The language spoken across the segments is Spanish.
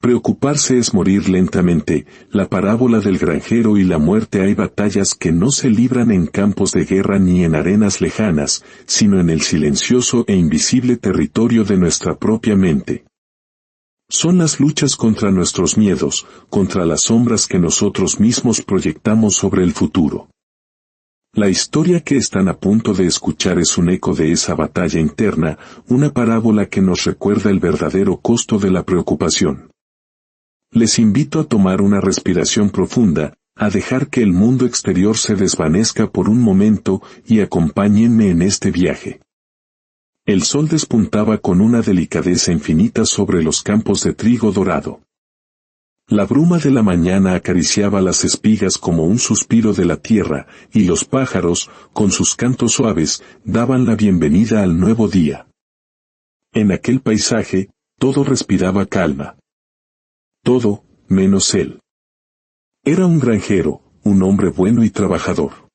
Preocuparse es morir lentamente, la parábola del granjero y la muerte. Hay batallas que no se libran en campos de guerra ni en arenas lejanas, sino en el silencioso e invisible territorio de nuestra propia mente. Son las luchas contra nuestros miedos, contra las sombras que nosotros mismos proyectamos sobre el futuro. La historia que están a punto de escuchar es un eco de esa batalla interna, una parábola que nos recuerda el verdadero costo de la preocupación. Les invito a tomar una respiración profunda, a dejar que el mundo exterior se desvanezca por un momento y acompáñenme en este viaje. El sol despuntaba con una delicadeza infinita sobre los campos de trigo dorado. La bruma de la mañana acariciaba las espigas como un suspiro de la tierra, y los pájaros, con sus cantos suaves, daban la bienvenida al nuevo día. En aquel paisaje, todo respiraba calma. Todo, menos él. Era un granjero, un hombre bueno y trabajador.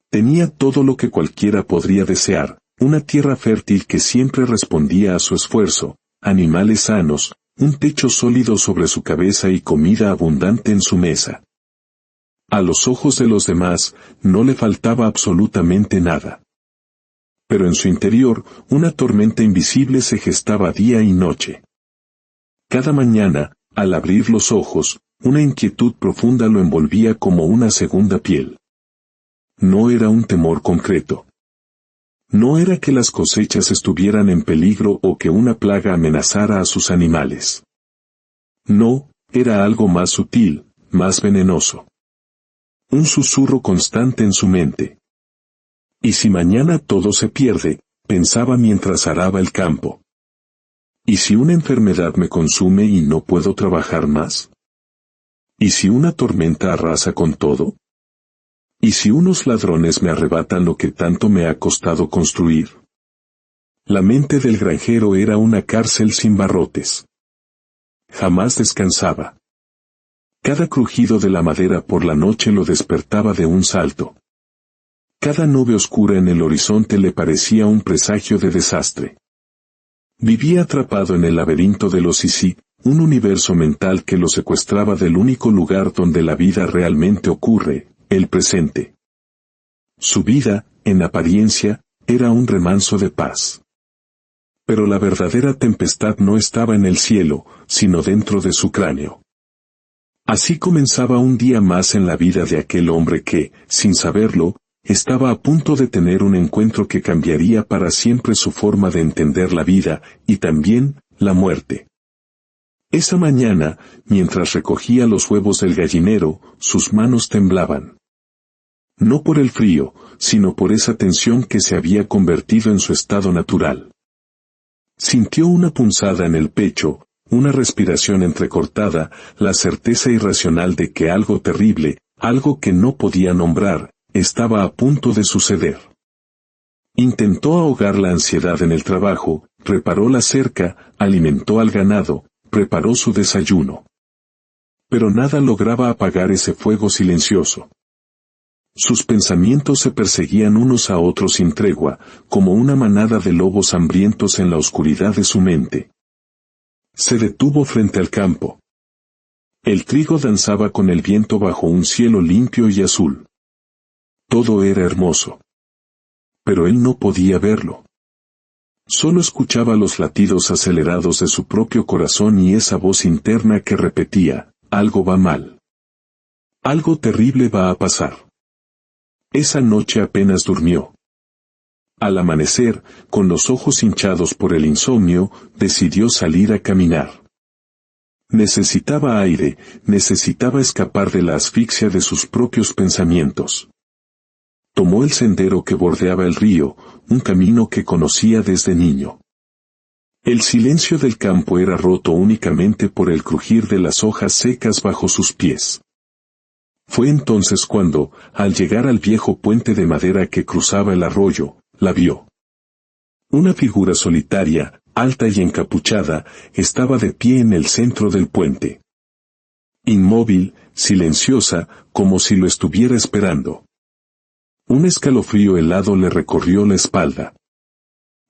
Tenía todo lo que cualquiera podría desear, una tierra fértil que siempre respondía a su esfuerzo, animales sanos, un techo sólido sobre su cabeza y comida abundante en su mesa. A los ojos de los demás, no le faltaba absolutamente nada. Pero en su interior, una tormenta invisible se gestaba día y noche. Cada mañana, al abrir los ojos, una inquietud profunda lo envolvía como una segunda piel. No era un temor concreto. No era que las cosechas estuvieran en peligro o que una plaga amenazara a sus animales. No, era algo más sutil, más venenoso. Un susurro constante en su mente. ¿Y si mañana todo se pierde?, pensaba mientras araba el campo. ¿Y si una enfermedad me consume y no puedo trabajar más? ¿Y si una tormenta arrasa con todo? ¿Y si unos ladrones me arrebatan lo que tanto me ha costado construir? La mente del granjero era una cárcel sin barrotes. Jamás descansaba. Cada crujido de la madera por la noche lo despertaba de un salto. Cada nube oscura en el horizonte le parecía un presagio de desastre. Vivía atrapado en el laberinto de los Sisi, un universo mental que lo secuestraba del único lugar donde la vida realmente ocurre, el presente. Su vida, en apariencia, era un remanso de paz. Pero la verdadera tempestad no estaba en el cielo, sino dentro de su cráneo. Así comenzaba un día más en la vida de aquel hombre que, sin saberlo, estaba a punto de tener un encuentro que cambiaría para siempre su forma de entender la vida, y también, la muerte. Esa mañana, mientras recogía los huevos del gallinero, sus manos temblaban. No por el frío, sino por esa tensión que se había convertido en su estado natural. Sintió una punzada en el pecho, una respiración entrecortada, la certeza irracional de que algo terrible, algo que no podía nombrar, estaba a punto de suceder. Intentó ahogar la ansiedad en el trabajo, reparó la cerca, alimentó al ganado, preparó su desayuno. Pero nada lograba apagar ese fuego silencioso. Sus pensamientos se perseguían unos a otros sin tregua, como una manada de lobos hambrientos en la oscuridad de su mente. Se detuvo frente al campo. El trigo danzaba con el viento bajo un cielo limpio y azul. Todo era hermoso. Pero él no podía verlo. Solo escuchaba los latidos acelerados de su propio corazón y esa voz interna que repetía, algo va mal. Algo terrible va a pasar. Esa noche apenas durmió. Al amanecer, con los ojos hinchados por el insomnio, decidió salir a caminar. Necesitaba aire, necesitaba escapar de la asfixia de sus propios pensamientos. Tomó el sendero que bordeaba el río, un camino que conocía desde niño. El silencio del campo era roto únicamente por el crujir de las hojas secas bajo sus pies. Fue entonces cuando, al llegar al viejo puente de madera que cruzaba el arroyo, la vio. Una figura solitaria, alta y encapuchada, estaba de pie en el centro del puente. Inmóvil, silenciosa, como si lo estuviera esperando. Un escalofrío helado le recorrió la espalda.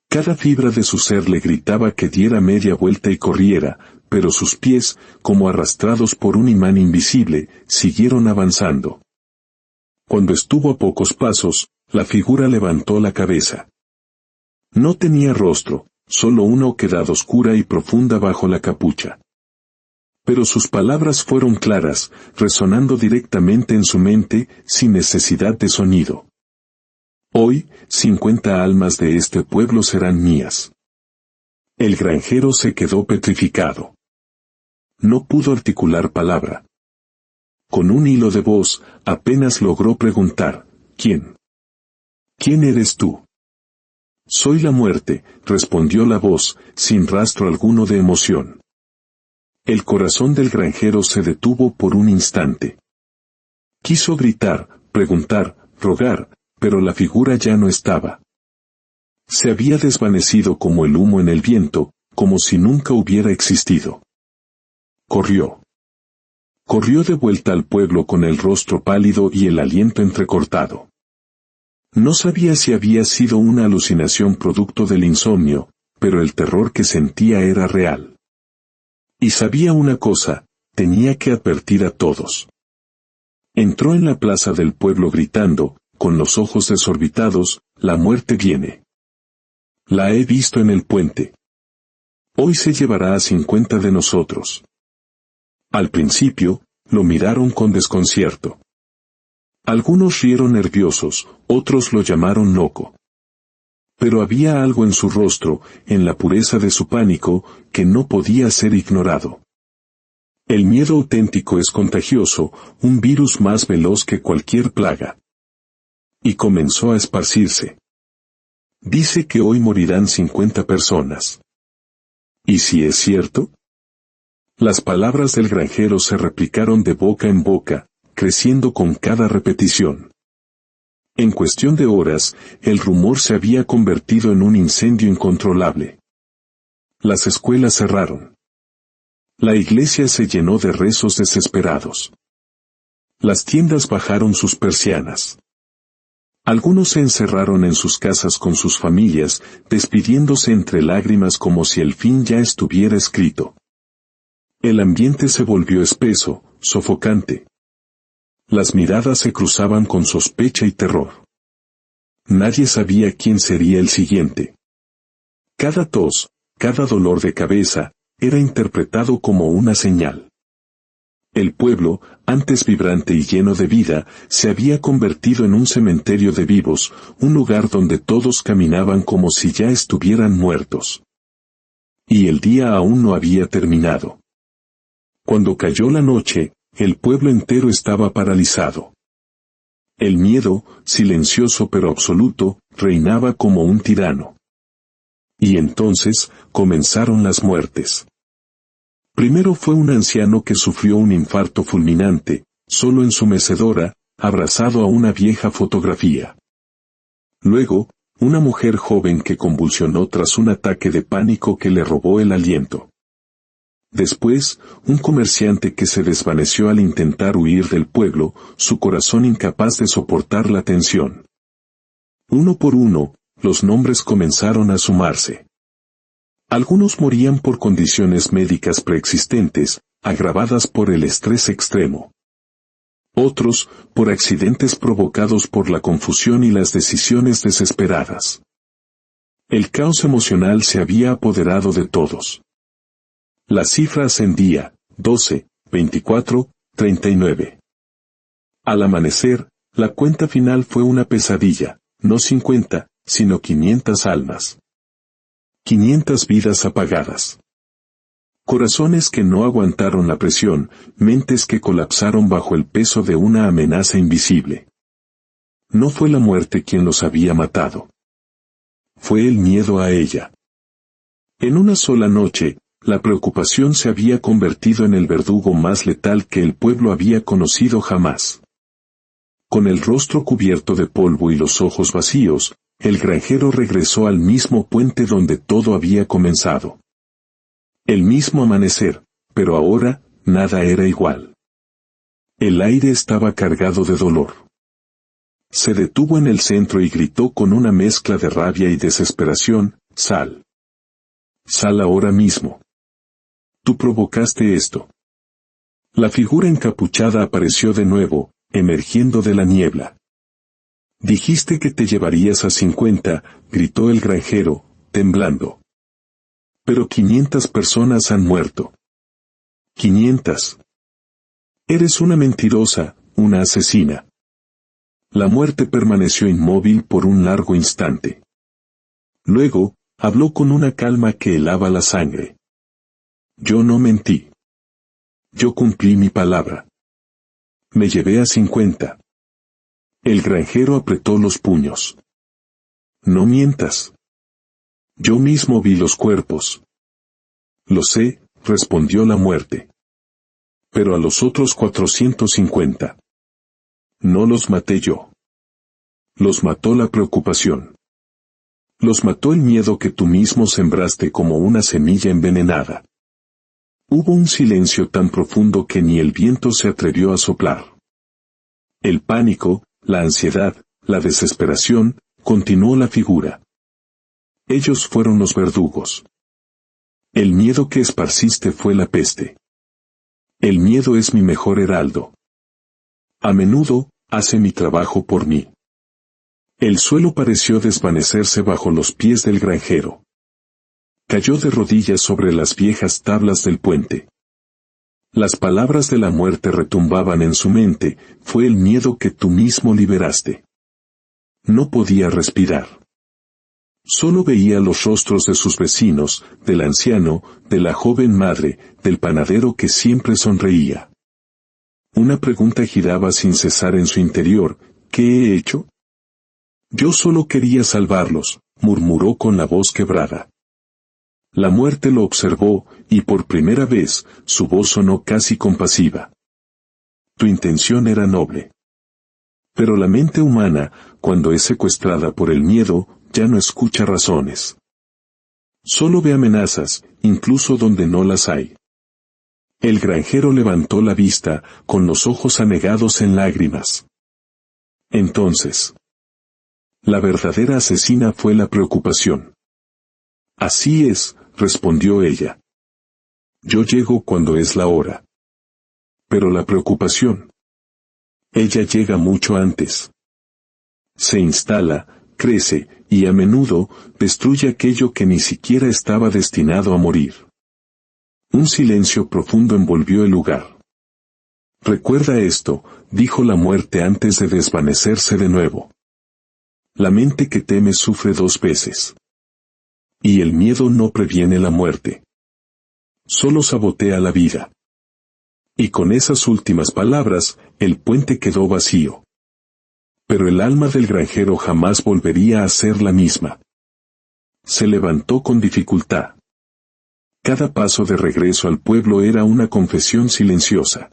Cada fibra de su ser le gritaba que diera media vuelta y corriera, pero sus pies, como arrastrados por un imán invisible, siguieron avanzando. Cuando estuvo a pocos pasos, la figura levantó la cabeza. No tenía rostro, solo una oquedad oscura y profunda bajo la capucha. Pero sus palabras fueron claras, resonando directamente en su mente, sin necesidad de sonido. Hoy, 50 almas de este pueblo serán mías. El granjero se quedó petrificado. No pudo articular palabra. Con un hilo de voz, apenas logró preguntar, ¿quién? ¿Quién eres tú? Soy la muerte, respondió la voz, sin rastro alguno de emoción. El corazón del granjero se detuvo por un instante. Quiso gritar, preguntar, rogar, pero la figura ya no estaba. Se había desvanecido como el humo en el viento, como si nunca hubiera existido. Corrió. Corrió de vuelta al pueblo con el rostro pálido y el aliento entrecortado. No sabía si había sido una alucinación producto del insomnio, pero el terror que sentía era real. Y sabía una cosa, tenía que advertir a todos. Entró en la plaza del pueblo gritando, con los ojos desorbitados, la muerte viene. La he visto en el puente. Hoy se llevará a 50 de nosotros. Al principio, lo miraron con desconcierto. Algunos rieron nerviosos, otros lo llamaron loco. Pero había algo en su rostro, en la pureza de su pánico, que no podía ser ignorado. El miedo auténtico es contagioso, un virus más veloz que cualquier plaga. Y comenzó a esparcirse. Dice que hoy morirán 50 personas. ¿Y si es cierto? Las palabras del granjero se replicaron de boca en boca, creciendo con cada repetición. En cuestión de horas, el rumor se había convertido en un incendio incontrolable. Las escuelas cerraron. La iglesia se llenó de rezos desesperados. Las tiendas bajaron sus persianas. Algunos se encerraron en sus casas con sus familias, despidiéndose entre lágrimas como si el fin ya estuviera escrito. El ambiente se volvió espeso, sofocante. Las miradas se cruzaban con sospecha y terror. Nadie sabía quién sería el siguiente. Cada tos, cada dolor de cabeza, era interpretado como una señal. El pueblo, antes vibrante y lleno de vida, se había convertido en un cementerio de vivos, un lugar donde todos caminaban como si ya estuvieran muertos. Y el día aún no había terminado. Cuando cayó la noche, el pueblo entero estaba paralizado. El miedo, silencioso pero absoluto, reinaba como un tirano. Y entonces, comenzaron las muertes. Primero fue un anciano que sufrió un infarto fulminante, solo en su mecedora, abrazado a una vieja fotografía. Luego, una mujer joven que convulsionó tras un ataque de pánico que le robó el aliento. Después, un comerciante que se desvaneció al intentar huir del pueblo, su corazón incapaz de soportar la tensión. Uno por uno, los nombres comenzaron a sumarse. Algunos morían por condiciones médicas preexistentes, agravadas por el estrés extremo. Otros, por accidentes provocados por la confusión y las decisiones desesperadas. El caos emocional se había apoderado de todos. La cifra ascendía, 12, 24, 39. Al amanecer, la cuenta final fue una pesadilla, no 50, sino 500 almas. 500 vidas apagadas. Corazones que no aguantaron la presión, mentes que colapsaron bajo el peso de una amenaza invisible. No fue la muerte quien los había matado. Fue el miedo a ella. En una sola noche, la preocupación se había convertido en el verdugo más letal que el pueblo había conocido jamás. Con el rostro cubierto de polvo y los ojos vacíos, el granjero regresó al mismo puente donde todo había comenzado. El mismo amanecer, pero ahora, nada era igual. El aire estaba cargado de dolor. Se detuvo en el centro y gritó con una mezcla de rabia y desesperación, «Sal. Sal ahora mismo». Tú provocaste esto. La figura encapuchada apareció de nuevo, emergiendo de la niebla. Dijiste que te llevarías a 50, gritó el granjero, temblando. Pero 500 personas han muerto. 500. Eres una mentirosa, una asesina. La muerte permaneció inmóvil por un largo instante. Luego, habló con una calma que helaba la sangre. Yo no mentí. Yo cumplí mi palabra. Me llevé a 50. El granjero apretó los puños. No mientas. Yo mismo vi los cuerpos. Lo sé, respondió la muerte. Pero a los otros 450. No los maté yo. Los mató la preocupación. Los mató el miedo que tú mismo sembraste como una semilla envenenada. Hubo un silencio tan profundo que ni el viento se atrevió a soplar. El pánico, la ansiedad, la desesperación, continuó la figura. Ellos fueron los verdugos. El miedo que esparciste fue la peste. El miedo es mi mejor heraldo. A menudo, hace mi trabajo por mí. El suelo pareció desvanecerse bajo los pies del granjero. Cayó de rodillas sobre las viejas tablas del puente. Las palabras de la muerte retumbaban en su mente, fue el miedo que tú mismo liberaste. No podía respirar. Solo veía los rostros de sus vecinos, del anciano, de la joven madre, del panadero que siempre sonreía. Una pregunta giraba sin cesar en su interior, ¿qué he hecho? Yo solo quería salvarlos, murmuró con la voz quebrada. La muerte lo observó, y por primera vez, su voz sonó casi compasiva. Tu intención era noble. Pero la mente humana, cuando es secuestrada por el miedo, ya no escucha razones. Solo ve amenazas, incluso donde no las hay. El granjero levantó la vista, con los ojos anegados en lágrimas. Entonces, la verdadera asesina fue la preocupación. Así es, respondió ella. Yo llego cuando es la hora. Pero la preocupación. Ella llega mucho antes. Se instala, crece, y a menudo, destruye aquello que ni siquiera estaba destinado a morir. Un silencio profundo envolvió el lugar. Recuerda esto, dijo la muerte antes de desvanecerse de nuevo. La mente que teme sufre 2 veces. Y el miedo no previene la muerte. Solo sabotea la vida. Y con esas últimas palabras, el puente quedó vacío. Pero el alma del granjero jamás volvería a ser la misma. Se levantó con dificultad. Cada paso de regreso al pueblo era una confesión silenciosa.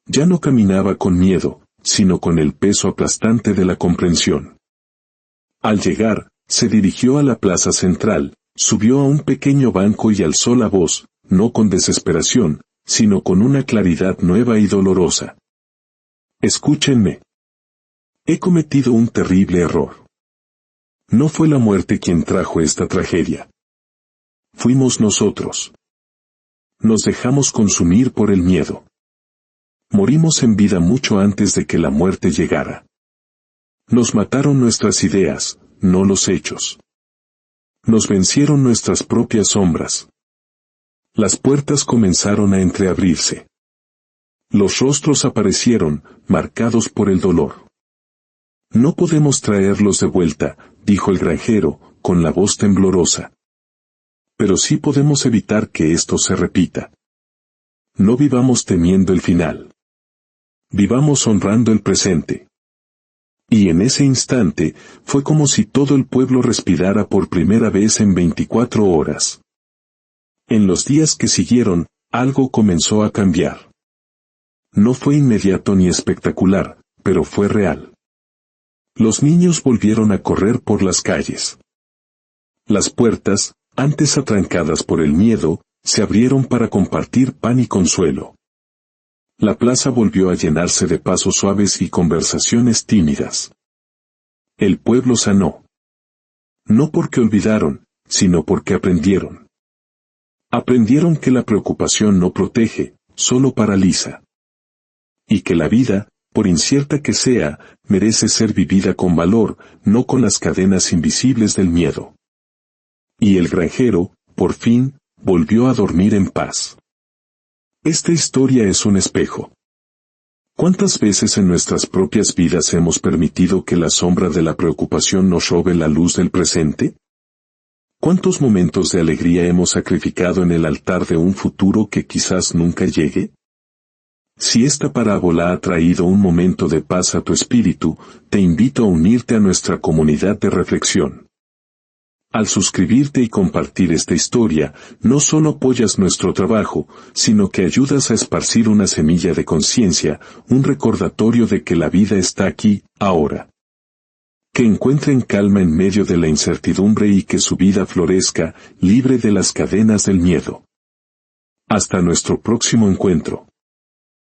Ya no caminaba con miedo, sino con el peso aplastante de la comprensión. Al llegar, se dirigió a la plaza central, subió a un pequeño banco y alzó la voz, no con desesperación, sino con una claridad nueva y dolorosa. Escúchenme. He cometido un terrible error. No fue la muerte quien trajo esta tragedia. Fuimos nosotros. Nos dejamos consumir por el miedo. Morimos en vida mucho antes de que la muerte llegara. Nos mataron nuestras ideas, no los hechos. Nos vencieron nuestras propias sombras. Las puertas comenzaron a entreabrirse. Los rostros aparecieron, marcados por el dolor. No podemos traerlos de vuelta, dijo el granjero, con la voz temblorosa. Pero sí podemos evitar que esto se repita. No vivamos temiendo el final. Vivamos honrando el presente. Y en ese instante, fue como si todo el pueblo respirara por primera vez en 24 horas. En los días que siguieron, algo comenzó a cambiar. No fue inmediato ni espectacular, pero fue real. Los niños volvieron a correr por las calles. Las puertas, antes atrancadas por el miedo, se abrieron para compartir pan y consuelo. La plaza volvió a llenarse de pasos suaves y conversaciones tímidas. El pueblo sanó. No porque olvidaron, sino porque aprendieron. Aprendieron que la preocupación no protege, solo paraliza. Y que la vida, por incierta que sea, merece ser vivida con valor, no con las cadenas invisibles del miedo. Y el granjero, por fin, volvió a dormir en paz. Esta historia es un espejo. ¿Cuántas veces en nuestras propias vidas hemos permitido que la sombra de la preocupación nos robe la luz del presente? ¿Cuántos momentos de alegría hemos sacrificado en el altar de un futuro que quizás nunca llegue? Si esta parábola ha traído un momento de paz a tu espíritu, te invito a unirte a nuestra comunidad de reflexión. Al suscribirte y compartir esta historia, no solo apoyas nuestro trabajo, sino que ayudas a esparcir una semilla de conciencia, un recordatorio de que la vida está aquí, ahora. Que encuentren calma en medio de la incertidumbre y que su vida florezca, libre de las cadenas del miedo. Hasta nuestro próximo encuentro.